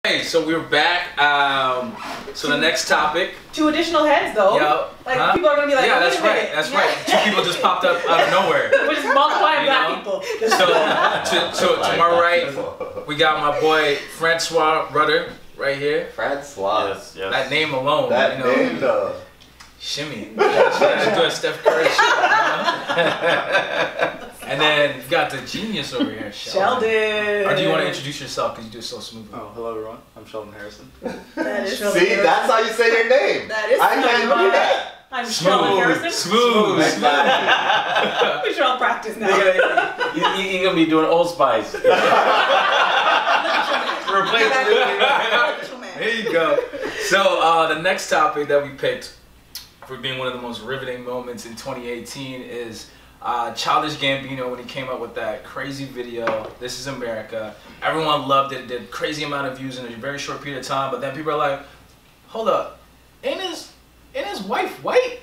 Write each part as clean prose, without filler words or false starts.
Hey, so we're back. So the next topic. 2 additional heads, though. Yo, like people are gonna be like, yeah, oh, that's right. That's right. 2 people just popped up out of nowhere. We're just multiplying black people. So to my right, we got my boy Francois Rudder right here. Francois. Yes. That name alone. That name though. Shimmy. That's good Steph Curry shit. And then you got the genius over here, Sheldon. Or do you want to introduce yourself because you do it so smoothly? Oh, hello everyone. I'm Sheldon Harrison. That is See, that's how you say your name. That is I can't do that. I'm Sheldon Harrison. Smooth. We should all practice now. You're going to be doing Old Spice. Replace There you go. So the next topic that we picked for being one of the most riveting moments in 2018 is Childish Gambino when he came up with that crazy video, This Is America. Everyone loved it. It did crazy amount of views in a very short period of time, but then people are like, hold up, ain't his wife white?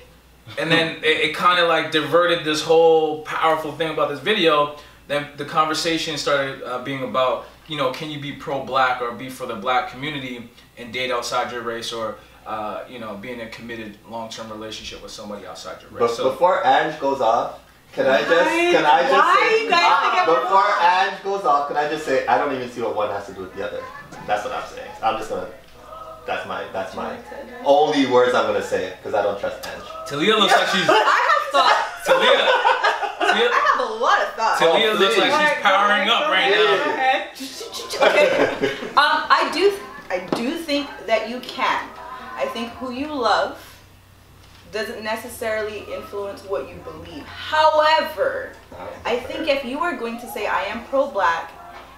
And then it kind of like diverted this whole powerful thing about this video. Then the conversation started being about, you know, can you be pro-black or be for the black community and date outside your race, or you know, be in a committed long-term relationship with somebody outside your race. But before Ange goes off, can I just say, before Ange goes off, can I just say, I don't even see what one has to do with the other. That's what I'm saying. I'm just gonna, that's my only words I'm gonna say, because I don't trust Ange. Talia looks like she's... I have thoughts. Talia, I have a lot of thoughts. Talia looks like she's powering up right now. Okay. I do think that you can. I think who you love doesn't necessarily influence what you believe. However, I think if you are going to say I am pro-black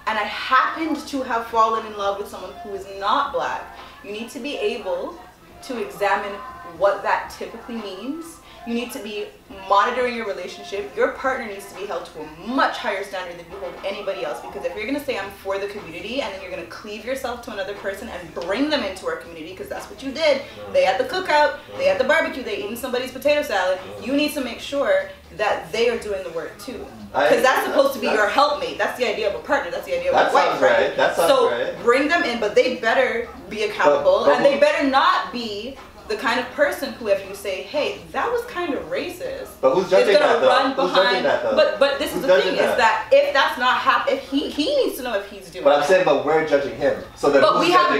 and I happened to have fallen in love with someone who is not black, you need to be able to examine what that typically means. You need to be monitoring your relationship. Your partner needs to be held to a much higher standard than you hold anybody else, because if you're going to say I'm for the community and then you're going to cleave yourself to another person and bring them into our community, because that's what you did. They had the cookout, they had the barbecue, they eating somebody's potato salad. You need to make sure that they are doing the work too. Because that's supposed to be your helpmate. That's the idea of a partner. That's the idea of a wife, right? That sounds right. So bring them in, but they better be accountable, and they better not be the kind of person who, if you say, hey, that was kind of racist, but who's judging that though? Who's judging that though? But this is the thing, is that if that's not happening, if he needs to know if he's doing But I'm saying, but we're judging him. So then but we have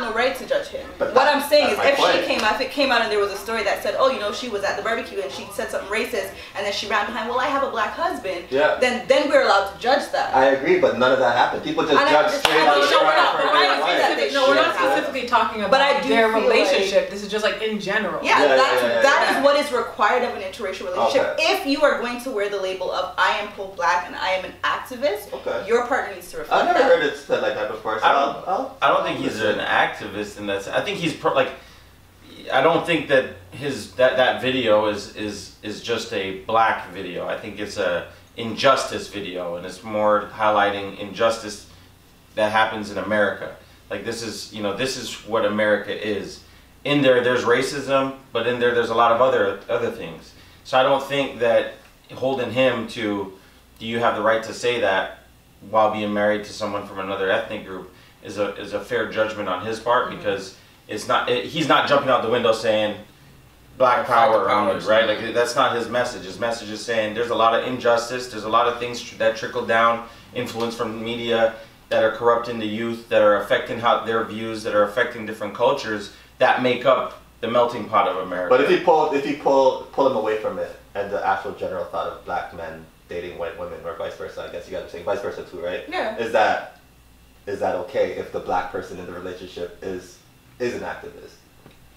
no right to judge him. But what I'm saying is, if point. if it came out and there was a story that said, oh, you know, she was at the barbecue and she said something racist, and then she ran behind, well, I have a black husband, then we're allowed to judge that. I agree, but none of that happened. People just judge straight out of we're not specifically talking about their relationship. This is just like in general. That is what is required of an interracial relationship. If you are going to wear the label of I am pro-black and I am an activist, your partner needs to reflect I've never heard it said like that before. So I don't think he's an activist in that sense. I think he's I don't think that that video is just a black video. I think it's a injustice video, and it's more highlighting injustice that happens in America. Like this is what America is. In there's racism, but in there's a lot of other things. So I don't think that holding him to, do you have the right to say that while being married to someone from another ethnic group is a fair judgment on his part, because he's not jumping out the window saying black power, right? Like that's not his message. His message is saying there's a lot of injustice, there's a lot of things that trickle down, influence from the media that are corrupting the youth, that are affecting their views, that are affecting different cultures that make up the melting pot of America. But if you pull him away from it and the actual general thought of black men dating white women, or vice versa, I guess you got to say vice versa too, right? Yeah. Is that okay if the black person in the relationship is an activist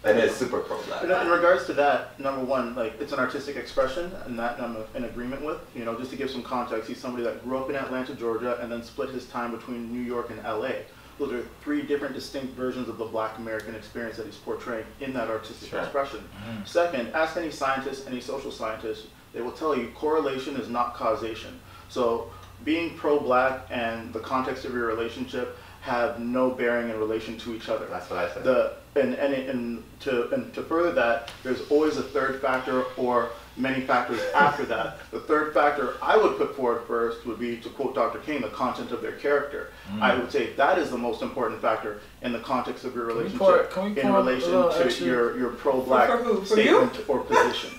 and is super pro-black? In regards to that, number one, like it's an artistic expression, and that I'm in agreement with. You know, just to give some context, he's somebody that grew up in Atlanta, Georgia, and then split his time between New York and LA. Those are 3 different distinct versions of the black American experience that he's portraying in that artistic expression. Second, ask any scientist, any social scientist, they will tell you correlation is not causation. So being pro-black and the context of your relationship have no bearing in relation to each other. That's what I said. And to further that, there's always a third factor or many factors after that. The third factor I would put forward first would be, to quote Dr. King, the content of their character. I would say that is the most important factor in the context of your relationship, in relation to your pro-black statement or position.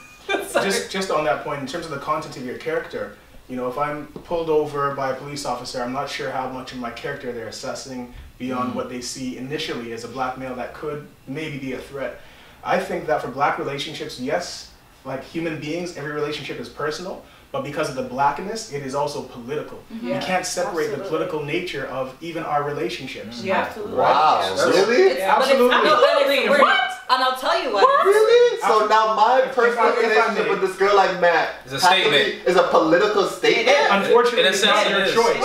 just on that point, in terms of the content of your character, you know, if I'm pulled over by a police officer, I'm not sure how much of my character they're assessing beyond what they see initially as a black male that could maybe be a threat. I think that for black relationships, yes, like human beings, every relationship is personal, but because of the blackness, it is also political. You can't separate the political nature of even our relationships. Yeah, absolutely. Wow, really? Absolutely. What? And I'll tell you what. Really? So now my personal relationship with this girl like Matt is a statement. Is a political statement? Unfortunately, in a sense, it's not your choice.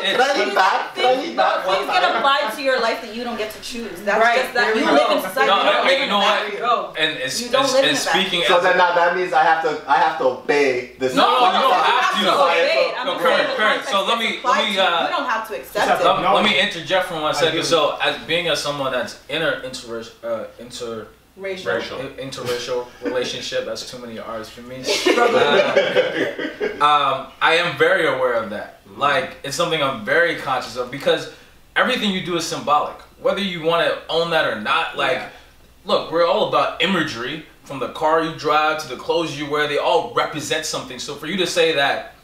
Can I eat back? Things get applied to your life that you don't get to choose. That's just that you live in society. You know what? And it's speaking. So then now that means I have to obey this. No, you don't have to obey it. Current. So let me. You don't have to accept it. Let me interject for 1 second. So, as being as someone that's interracial relationship, that's too many R's for me. I am very aware of that. Like, it's something I'm very conscious of, because everything you do is symbolic, whether you want to own that or not. Like, look, we're all about imagery. From the car you drive to the clothes you wear, they all represent something. So for you to say that,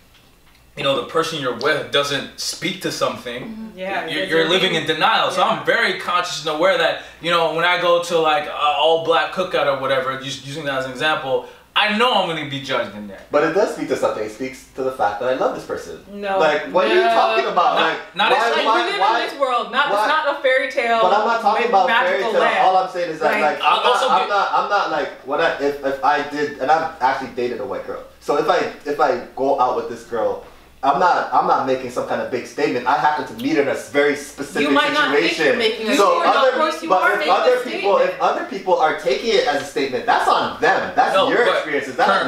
you know, the person you're with doesn't speak to something, you're living in denial. So I'm very conscious and aware that, you know, when I go to like an all black cookout or whatever, just using that as an example, I know I'm going to be judged in there. But it does speak to something. It speaks to the fact that I love this person. No. Like, what are you talking about? We live in this world. It's not a fairy tale. But I'm not talking about fairy tale. Land. All I'm saying is that, like, I'm not like, if I did, and I've actually dated a white girl. So if I go out with this girl, I'm not making some kind of big statement. I happen to meet her in a very specific situation. Not think you're making a statement. If other people are taking it as a statement, that's on them. That's your experiences. That's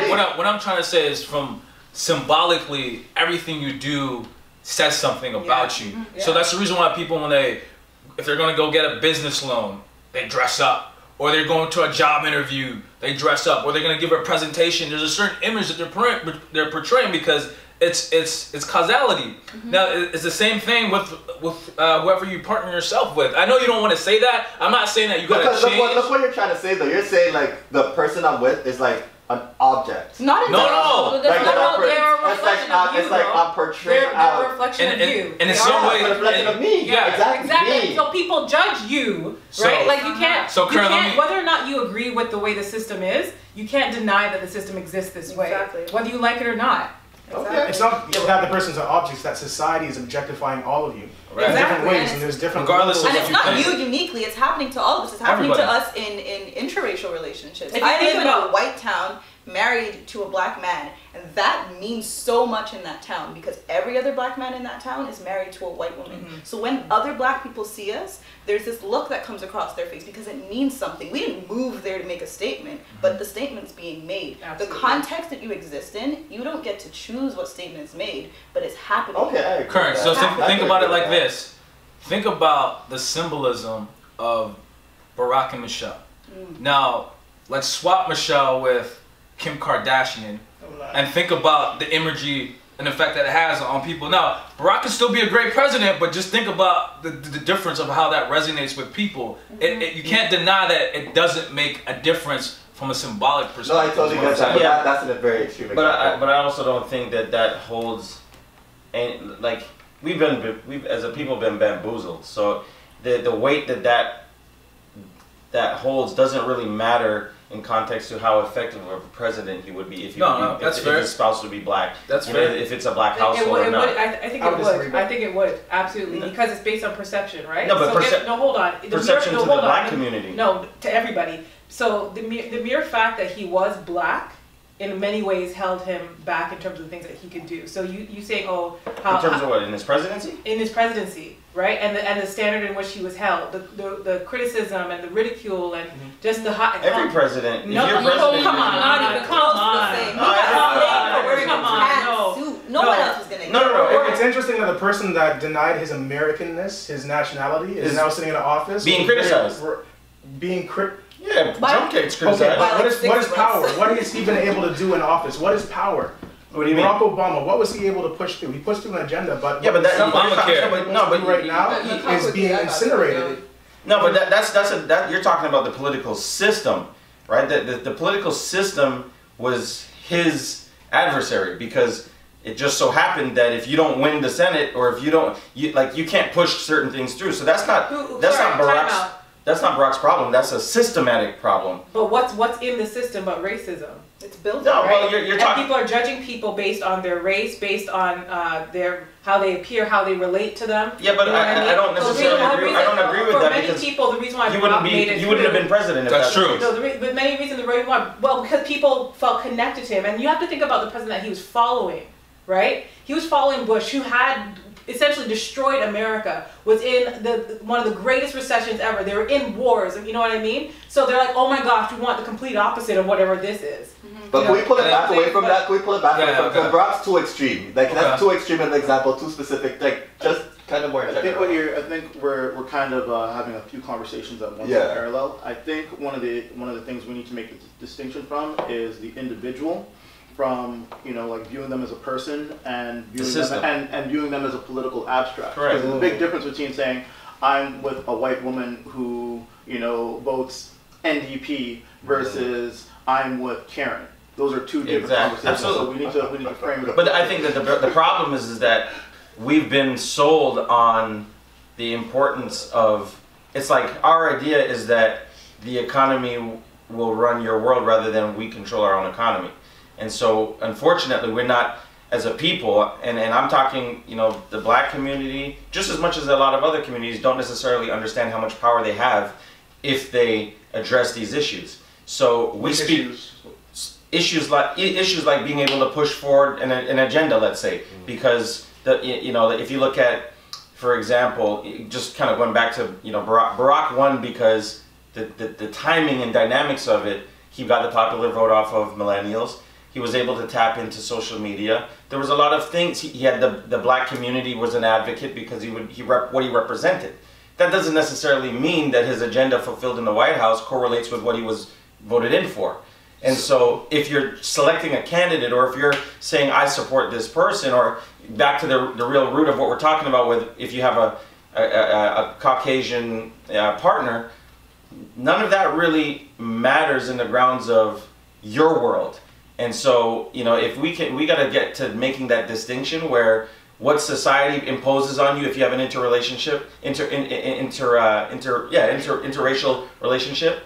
what I'm trying to say is, from symbolically, everything you do says something about you. So that's the reason why people, if they're going to go get a business loan, they dress up. Or they're going to a job interview, they dress up. Or they're going to give a presentation. There's a certain image that they're portraying, because it's causality. Now it's the same thing with whoever you partner yourself with. I know you don't want to say that. I'm not saying that you gotta change. Look what you're trying to say though. You're saying like the person I'm with is like an object. Not no. They're I'm portraying a reflection of you. And it's some way a reflection of me. Yeah, exactly. Me. So people judge you, right? Like you can't. Whether or not you agree with the way the system is, you can't deny that the system exists this way. Exactly. Whether you like it or not. Okay. It's not that the person's an object, it's that society is objectifying all of you in different ways, and there's different regardless. And it's not you uniquely, it's happening to all of us. It's happening to us in interracial relationships. I live in a white town, married to a black man, and that means so much in that town, because every other black man in that town is married to a white woman. So when other black people see us, there's this look that comes across their face, because it means something. We didn't move there to make a statement, but the statement's being made. Absolutely. The context that you exist in, you don't get to choose what statement is made, but it's happening. Okay. Current. So think about it like this. Think about the symbolism of Barack and Michelle. Now, let's swap Michelle with Kim Kardashian and think about the imagery and the effect that it has on people. Now, Barack can still be a great president, but just think about the difference of how that resonates with people. You can't deny that it doesn't make a difference from a symbolic perspective. No, I totally get that, but that's in a very extreme example. But I also don't think that holds, and like we've as a people been bamboozled. So the weight that holds doesn't really matter in context to how effective of a president he would be if his spouse would be black. That's fair. If it's a black household or not. I think it would. I think it would, absolutely, because it's based on perception, right? No, but hold on. Perception to the black community. No, to everybody. So the mere fact that he was black, in many ways, held him back in terms of the things that he could do. So you saying, how... In terms of what, in his presidency? In his presidency. right? And the standard in which he was held, the criticism and the ridicule and just the hot. Every president. No, come on, not even close to the same. No one else is gonna get No. It's interesting that the person that denied his Americanness, his nationality, is now sitting in an office being criticized. Yeah, Trump gets criticized. Okay, what is power? What has he been able to do in office? What is power? What do you mean? Barack Obama, what was he able to push through? He pushed through an agenda, but yeah, but that's Obamacare. But right now is being incinerated. No, but that's you're talking about the political system, right? The political system was his adversary because it just so happened that if you don't win the Senate or if you can't push certain things through. So that's not Barack's problem. That's a systematic problem. But what's in the system but racism? It's built. No, right? well, you're talking. People are judging people based on their race, based on how they appear, how they relate to them. Yeah, but I don't necessarily agree. I don't agree with that because people, the reason why you wouldn't have been president if that's true. No, but many reasons the reason why, well, because people felt connected to him, and you have to think about the president that he was following, right? He was following Bush, who had essentially destroyed America, was in one of the greatest recessions ever. They were in wars, you know what I mean? So they're like, oh my gosh, we want the complete opposite of whatever this is. But can we pull it back away from that? Can we pull it back away from because Barack's too extreme. Like that's too extreme an example, too specific. Like just kind of more. I think we're kind of having a few conversations at once in parallel. I think one of the things we need to make a distinction from is the individual, from like viewing them as a person and viewing them as a political abstract. Correct. Because there's a big difference between saying I'm with a white woman who votes NDP versus I'm with Karen. Those are two different conversations. Absolutely. So we need to frame it up. But I think that the problem is that we've been sold on the importance of. It's like our idea is that the economy will run your world rather than we control our own economy. And so, unfortunately, we're not, as a people, and I'm talking, the black community, just as much as a lot of other communities, don't necessarily understand how much power they have if they address these issues. So we speak issues like being able to push forward an agenda, let's say, because if you look at, for example, just kind of going back to Barack won because the timing and dynamics of it, he got the popular vote off of millennials. He was able to tap into social media. There was a lot of things. He had the black community was an advocate because what he represented. That doesn't necessarily mean that his agenda fulfilled in the White House correlates with what he was voted in for. And so if you're selecting a candidate or if you're saying I support this person, or back to the real root of what we're talking about with if you have a Caucasian partner, none of that really matters in the grounds of your world. And so, if we got to get to making that distinction where what society imposes on you if you have an interracial relationship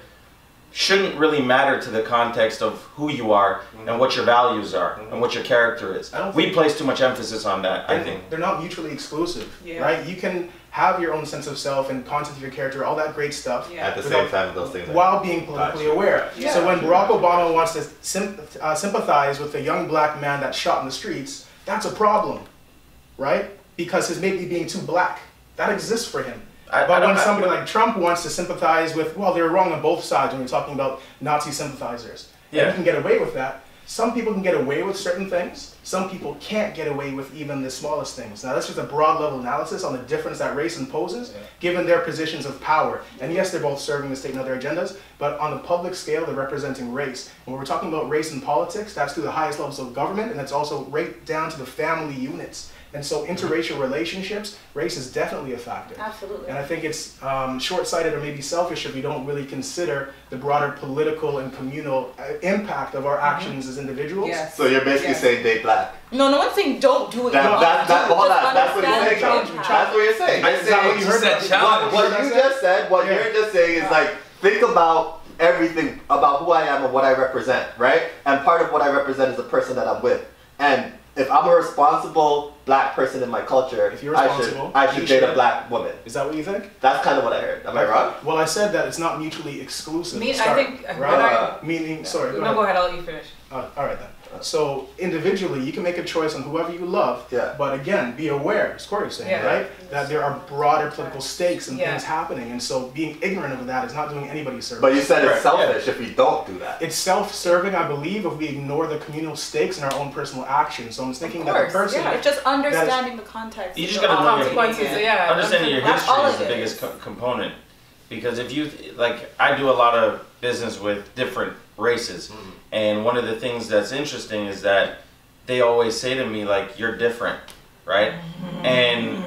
shouldn't really matter to the context of who you are and what your values are and what your character is. We place too much emphasis on that, I think. They're not mutually exclusive, right? You can have your own sense of self and content of your character, all that great stuff. At the same time, those things. While being politically aware. Yeah. So when Barack Obama wants to sympathize with a young black man that's shot in the streets, that's a problem, right? Because his maybe being too black. That exists for him. But when somebody like Trump wants to sympathize with, well, they're wrong on both sides when we're talking about Nazi sympathizers. Yeah. And he can get away with that. Some people can get away with certain things. Some people can't get away with even the smallest things. Now, that's just a broad level analysis on the difference that race imposes, given their positions of power. And yes, they're both serving the state and other agendas, but on the public scale, they're representing race. When we're talking about race in politics, that's through the highest levels of government, and that's also right down to the family units. And so interracial relationships, race is definitely a factor. Absolutely. And I think it's short-sighted or maybe selfish if we don't really consider the broader political and communal impact of our actions as individuals. Yes. So you're basically saying date black. No one's saying don't do it. That's what you're saying. That's what you're saying. What you're just saying is like, think about everything about who I am and what I represent, right? And part of what I represent is the person that I'm with. And if I'm a responsible black person in my culture, I should date a black woman. Is that what you think? That's kind of what I heard. Am I wrong? Well, I said that it's not mutually exclusive. I think... Meaning, sorry, go ahead, I'll let you finish. All right then. So individually, you can make a choice on whoever you love, but again, be aware, as Corey's saying, right? That there are broader political stakes and things happening, and so being ignorant of that is not doing anybody a service. But you said it's selfish if we don't do that. It's self-serving, I believe, if we ignore the communal stakes in our own personal actions. So I'm thinking that the person... it's just understanding the context. You just gotta know consequences, understanding your history is the biggest component. Because if you, like, I do a lot of business with different races, and one of the things that's interesting is that they always say to me, like, you're different, right? And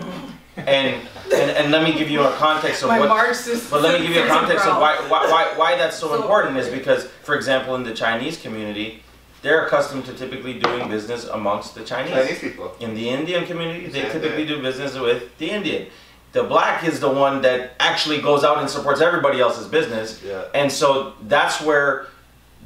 let me give you a context of but let me give you a context of why that's so important is because, for example, in the Chinese community, they're accustomed to typically doing business amongst the Chinese people. In the Indian community, they typically do business with the Indian. The black is the one that actually goes out and supports everybody else's business. And so that's where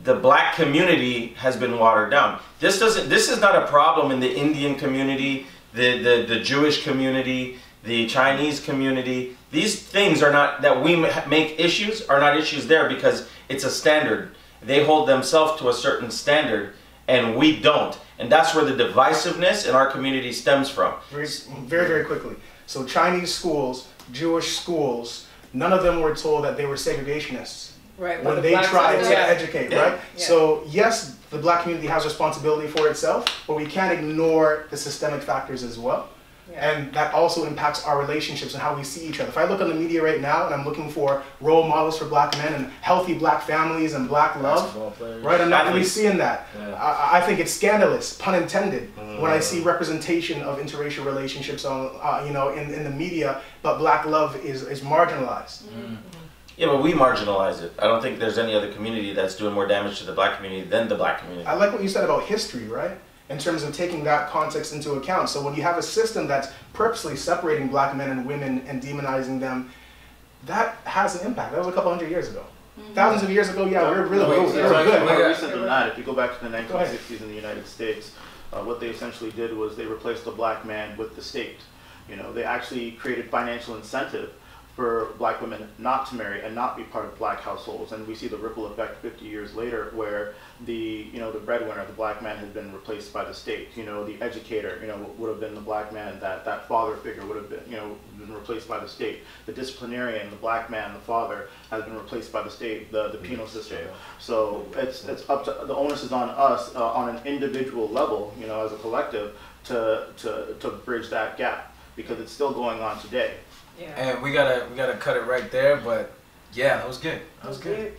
the black community has been watered down. This is not a problem in the Indian community, the Jewish community, the Chinese community. These things are not, that we make issues, are not issues there because it's a standard. They hold themselves to a certain standard and we don't. And that's where the divisiveness in our community stems from. Very, very quickly. So Chinese schools, Jewish schools, none of them were told that they were segregationists when they tried to educate, right? So yes, the black community has responsibility for itself, but we can't ignore the systemic factors as well. And that also impacts our relationships and how we see each other. If I look on the media right now and I'm looking for role models for black men and healthy black families and black love, right? I'm not really seeing that. I think it's scandalous, pun intended, when I see representation of interracial relationships on, you know, in the media, but black love is marginalized. Yeah, but we marginalize it. I don't think there's any other community that's doing more damage to the black community than the black community. I like what you said about history, right? In terms of taking that context into account. So when you have a system that's purposely separating black men and women and demonizing them, that has an impact. That was a couple hundred years ago. Thousands of years ago, we're really good. More recent than that, if you go back to the 1960s in the United States, what they essentially did was they replaced the black man with the state. You know, they actually created financial incentive for black women not to marry and not be part of black households, and we see the ripple effect 50 years later where the the breadwinner, the black man, has been replaced by the state. You know, the educator, would have been the black man, that father figure would have been, been replaced by the state. The disciplinarian, the black man, the father, has been replaced by the state, the penal system. So it's up to, the onus is on us on an individual level, as a collective, to bridge that gap, because it's still going on today. And we gotta cut it right there, but yeah, that was good. That was good.